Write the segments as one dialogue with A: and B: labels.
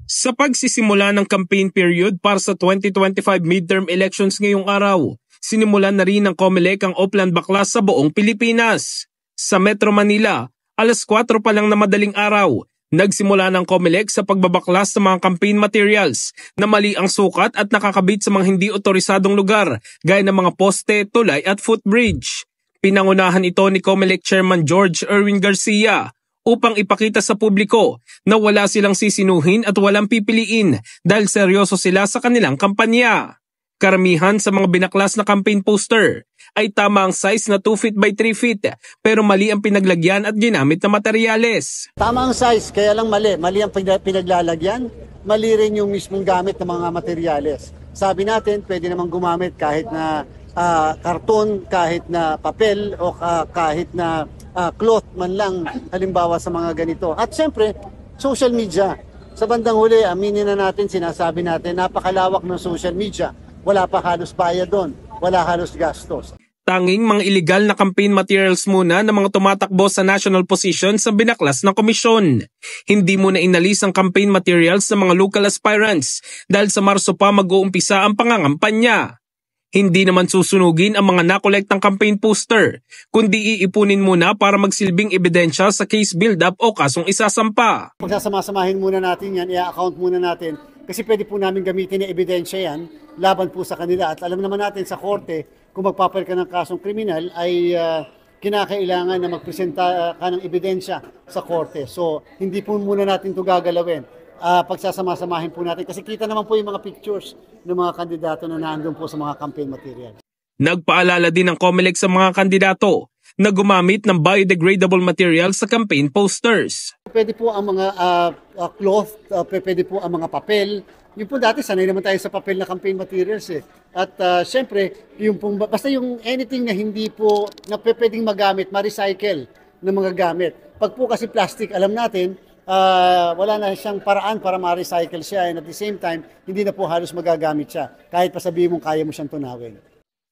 A: Sa pagsisimula ng campaign period para sa 2025 midterm elections ngayong araw, sinimulan na rin ng COMELEC ang Oplan Baklas sa buong Pilipinas. Sa Metro Manila, alas 4 pa lang na madaling araw, nagsimula ng COMELEC sa pagbabaklas ng mga campaign materials na mali ang sukat at nakakabit sa mga hindi otorisadong lugar gaya ng mga poste, tulay at footbridge. Pinangunahan ito ni COMELEC Chairman George Erwin Garcia upang ipakita sa publiko na wala silang sisinuhin at walang pipiliin dahil seryoso sila sa kanilang kampanya. Karamihan sa mga binaklas na campaign poster ay tama ang size na 2 feet by 3 feet pero mali ang pinaglagyan at ginamit na materyales.
B: Tama ang size kaya lang mali. Mali ang pinaglalagyan, mali rin yung mismong gamit ng mga materyales. Sabi natin pwede namang gumamit kahit na karton, kahit na papel o kahit na cloth man lang halimbawa sa mga ganito. At siyempre, social media. Sa bandang huli, aminin na natin, sinasabi natin, napakalawak ng social media. Wala pa halos bayad doon, wala halos gastos.
A: Tanging mga illegal na campaign materials muna ng mga tumatakbo sa national position sa binaklas ng komisyon. Hindi muna inalis ang campaign materials ng mga local aspirants dahil sa Marso pa mag-uumpisa ang pangangampanya. Hindi naman susunugin ang mga nakolektang campaign poster, kundi iipunin muna para magsilbing ebidensya sa case build-up o kasong isasampa.
B: Pagsasama-samahin muna natin yan, i-account muna natin, kasi pwede po namin gamitin na ebidensya yan, laban po sa kanila. At alam naman natin sa korte, kung magpapal ka ng kasong kriminal, ay kinakailangan na magpresenta ka ng ebidensya sa korte. So, hindi po muna natin ito gagalawin. Pagsasama-samahin po natin kasi kita naman po yung mga pictures ng mga kandidato na nandun po sa mga campaign materials.
A: Nagpaalala din ng COMELEC sa mga kandidato na gumamit ng biodegradable materials sa campaign posters.
B: Pwede po ang mga cloth, pwede po ang mga papel. Yung po dati sanay naman tayo sa papel na campaign materials eh. At syempre, yung po, basta yung anything na hindi po na pwedeng magamit, ma-recycle ng mga gamit. Pag po kasi plastic, alam natin, wala na siyang paraan para ma-recycle siya and at the same time, hindi na po halos magagamit siya kahit pa sabihin mong kaya mo siyang tunawin.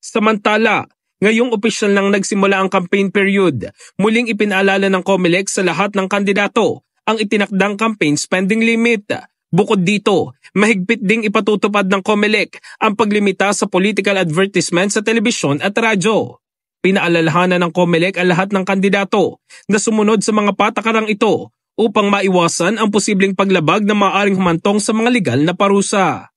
A: Samantala, ngayong opisyal nang nagsimula ang campaign period, muling ipinaalala ng COMELEC sa lahat ng kandidato ang itinakdang campaign spending limit. Bukod dito, mahigpit ding ipatutupad ng COMELEC ang paglimita sa political advertisement sa telebisyon at radyo. Pinaalalahanan ng COMELEC ang lahat ng kandidato na sumunod sa mga patakarang ito upang maiwasan ang posibleng paglabag na maaaring humantong sa mga legal na parusa.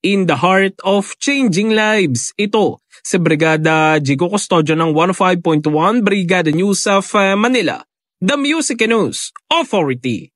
A: In the heart of changing lives, ito si Brigada Jigo Custodio ng 105.1 Brigada News of Manila, The Music News Authority.